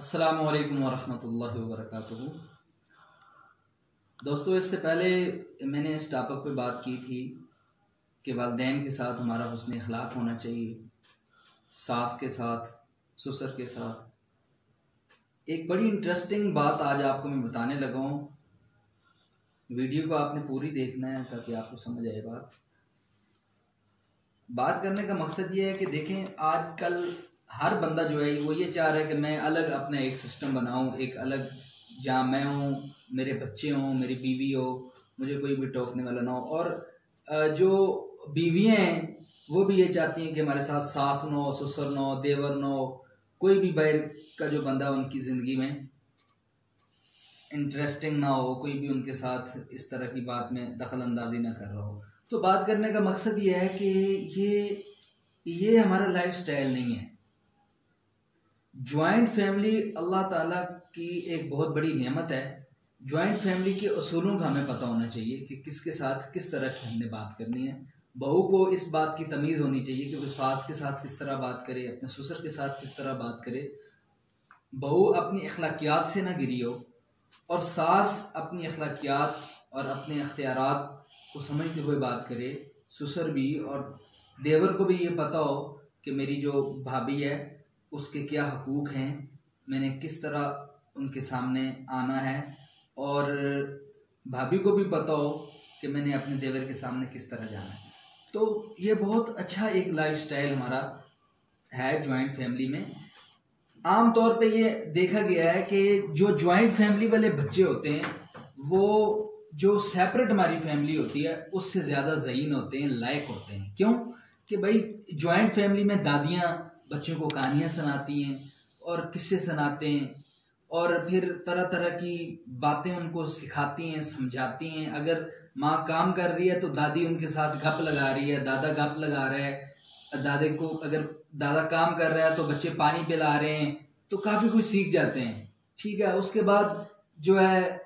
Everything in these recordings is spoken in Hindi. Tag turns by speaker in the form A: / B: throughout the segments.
A: अस्सलामु अलैकुम वरहमतुल्लाहि वबरकातुहू। दोस्तों, इससे पहले मैंने इस टॉपिक पे बात की थी कि वालिदैन के साथ हमारा हुस्न अखलाक होना चाहिए, सास के साथ, ससुर के साथ। एक बड़ी इंटरेस्टिंग बात आज आपको मैं बताने लगा हूँ। वीडियो को आपने पूरी देखना है ताकि आपको समझ आए। बात करने का मकसद ये है कि देखें, आजकल हर बंदा जो है वो ये चाह रहा है कि मैं अलग अपना एक सिस्टम बनाऊं, एक अलग, जहाँ मैं हूँ, मेरे बच्चे हों, मेरी बीवी हो, मुझे कोई भी टोकने वाला ना हो। और जो बीवियाँ हैं वो भी ये चाहती हैं कि हमारे साथ सास न हो, ससुर न हो, देवर न हो, कोई भी बाहर का जो बंदा उनकी ज़िंदगी में इंटरेस्टिंग ना हो, कोई भी उनके साथ इस तरह की बात में दखल अंदाजी ना कर रहा हो। तो बात करने का मकसद ये है कि ये हमारा लाइफ स्टाइल नहीं है। जॉइंट फैमिली अल्लाह ताला की एक बहुत बड़ी नेमत है। जॉइंट फैमिली के असूलों का हमें पता होना चाहिए कि किसके साथ किस तरह की हमने बात करनी है। बहू को इस बात की तमीज़ होनी चाहिए कि वो सास के साथ किस तरह बात करे, अपने ससुर के साथ किस तरह बात करे। बहू अपनी अखलाकियात से ना गिरी हो और सास अपनी अखलाकियात और अपने अख्तियारात को समझते हुए बात करे। ससुर भी और देवर को भी ये पता हो कि मेरी जो भाभी है उसके क्या हकूक़ हैं, मैंने किस तरह उनके सामने आना है, और भाभी को भी पता हो कि मैंने अपने देवर के सामने किस तरह जाना है। तो ये बहुत अच्छा एक लाइफ स्टाइल हमारा है जॉइंट फैमिली में। आम तौर पे ये देखा गया है कि जो जॉइंट फैमिली वाले बच्चे होते हैं वो जो सेपरेट हमारी फैमिली होती है उससे ज़्यादा ज़हीन होते हैं, लायक होते हैं। क्यों? कि भाई जॉइंट फैमिली में दादियाँ बच्चों को कहानियाँ सुनाती हैं और किस्से सुनाते हैं और फिर तरह तरह की बातें उनको सिखाती हैं, समझाती हैं। अगर माँ काम कर रही है तो दादी उनके साथ गप लगा रही है, दादा गप लगा रहा है दादे को। अगर दादा काम कर रहा है तो बच्चे पानी पिला रहे हैं, तो काफ़ी कुछ सीख जाते हैं। ठीक है, उसके बाद जो है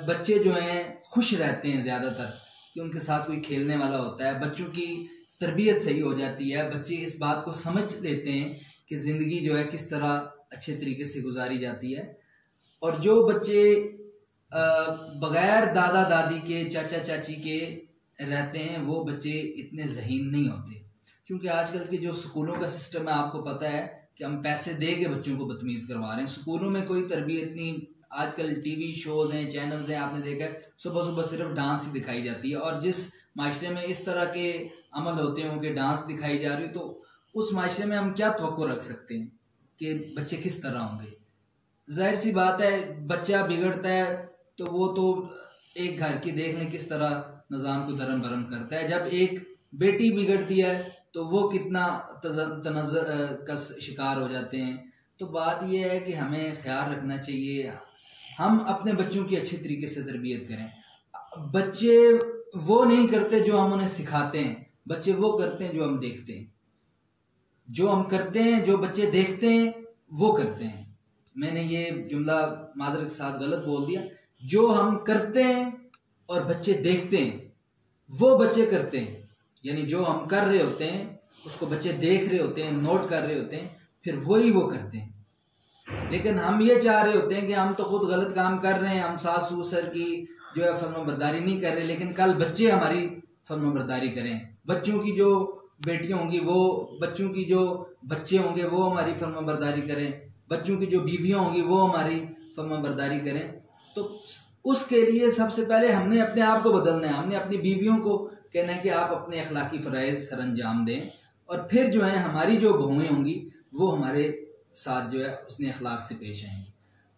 A: बच्चे जो हैं खुश रहते हैं ज़्यादातर कि उनके साथ कोई खेलने वाला होता है। बच्चों की तरबियत सही हो जाती है, बच्चे इस बात को समझ लेते हैं कि ज़िंदगी जो है किस तरह अच्छे तरीके से गुजारी जाती है। और जो बच्चे बग़ैर दादा दादी के, चाचा चाची के रहते हैं वो बच्चे इतने ज़हीन नहीं होते। क्योंकि आजकल के जो स्कूलों का सिस्टम है, आपको पता है कि हम पैसे दे के बच्चों को बदतमीज़ करवा रहे हैं। स्कूलों में कोई तरबियत नहीं। आजकल टीवी शोज़ हैं, चैनल्स हैं, आपने देखा है सुबह सुबह सिर्फ डांस ही दिखाई जाती है। और जिस माशरे में इस तरह के अमल होते हों कि डांस दिखाई जा रही, तो उस माशरे में हम क्या तवक्को रख सकते हैं कि बच्चे किस तरह होंगे। जाहिर सी बात है, बच्चा बिगड़ता है तो वो तो एक घर की देख लें किस तरह निज़ाम को दरम बरम करता है। जब एक बेटी बिगड़ती है तो वो कितना तनज़्ज़ुर का शिकार हो जाते हैं। तो बात यह है कि हमें ख्याल रखना चाहिए, हम अपने बच्चों की अच्छे तरीके से तरबियत करें। बच्चे वो नहीं करते जो हम उन्हें सिखाते हैं, बच्चे वो करते हैं जो हम देखते हैं। जो हम करते हैं, जो बच्चे देखते हैं वो करते हैं। मैंने ये जुमला मादर के साथ गलत बोल दिया। जो हम करते हैं और बच्चे देखते हैं वो बच्चे करते हैं। यानी जो हम कर रहे होते हैं उसको बच्चे देख रहे होते हैं, नोट कर रहे होते हैं, फिर वही वो करते हैं। लेकिन हम ये चाह रहे होते हैं कि हम तो खुद गलत काम कर रहे हैं, हम सास ससुर की जो है फर्माबरदारी नहीं कर रहे, लेकिन कल बच्चे हमारी फर्माबरदारी करें। बच्चों की जो बेटियां होंगी वो, बच्चों की जो बच्चे होंगे वो हमारी फर्माबरदारी करें, बच्चों की जो बीवियां होंगी वो हमारी फर्माबरदारी करें। तो उसके लिए सबसे पहले हमने अपने आप को बदलना है। हमने अपनी बीवियों को कहना है कि आप अपने अखलाकी फ़राइज़ सर अंजाम दें, और फिर जो है हमारी जो बहुएँ होंगी वो हमारे साथ जो है उसने अखलाक से पेश आएंगी।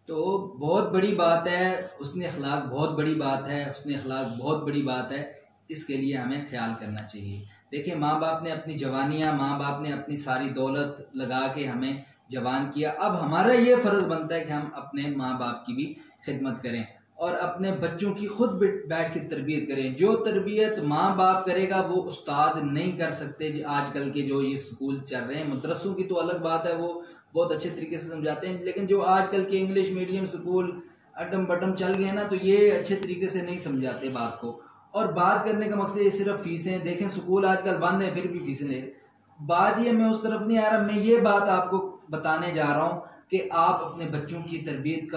A: तो बहुत बड़ी बात है, उसने अखलाक बहुत बड़ी बात है, उसने अखलाक बहुत बड़ी बात है। इसके लिए हमें ख्याल करना चाहिए। देखिए, माँ बाप ने अपनी जवानियाँ, माँ बाप ने अपनी सारी दौलत लगा के हमें जवान किया। अब हमारा ये फ़र्ज़ बनता है कि हम अपने माँ बाप की भी खिदमत करें और अपने बच्चों की खुद बैठ के तरबियत करें। जो तरबियत माँ बाप करेगा वो उस्ताद नहीं कर सकते। आजकल के जो ये स्कूल चल रहे हैं, मदरसों की तो अलग बात है, वो बहुत अच्छे तरीके से समझाते हैं, लेकिन जो आजकल के इंग्लिश मीडियम स्कूल अटम बटम चल गए ना, तो ये अच्छे तरीके से नहीं समझाते बात को। और बात करने का मकसद ये सिर्फ फीसें। देखें, स्कूल आजकल बंद है फिर भी फीसें ले। बात ये, मैं उस तरफ नहीं आ रहा, मैं ये बात आपको बताने जा रहा हूँ कि आप अपने बच्चों की तरबियत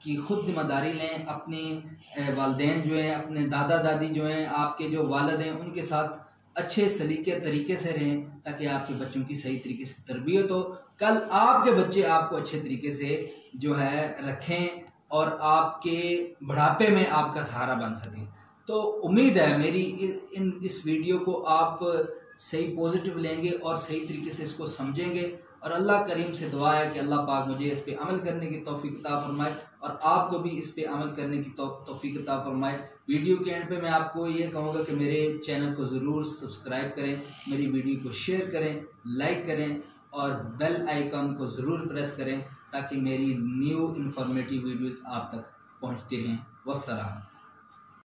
A: की ख़ुद ज़िम्मेदारी लें। अपने वालिदैन जो हैं, अपने दादा दादी जो हैं, आपके जो वालिद हैं, उनके साथ अच्छे सलीके तरीके से रहें ताकि आपके बच्चों की सही तरीके से तरबियत हो। कल आपके बच्चे आपको अच्छे तरीके से जो है रखें और आपके बुढ़ापे में आपका सहारा बन सकें। तो उम्मीद है मेरी इस वीडियो को आप सही पॉजिटिव लेंगे और सही तरीके से इसको समझेंगे। और अल्लाह करीम से दुआ है कि अल्लाह पाक मुझे इस पे अमल करने की तौफीक अता फरमाए और आपको भी इस पे अमल करने की तौफीक अता फरमाए। वीडियो के एंड पे मैं आपको ये कहूँगा कि मेरे चैनल को ज़रूर सब्सक्राइब करें, मेरी वीडियो को शेयर करें, लाइक करें और बेल आइकन को ज़रूर प्रेस करें ताकि मेरी न्यू इन्फॉर्मेटिव वीडियोज़ आप तक पहुँचती रहें। वस्सलाम।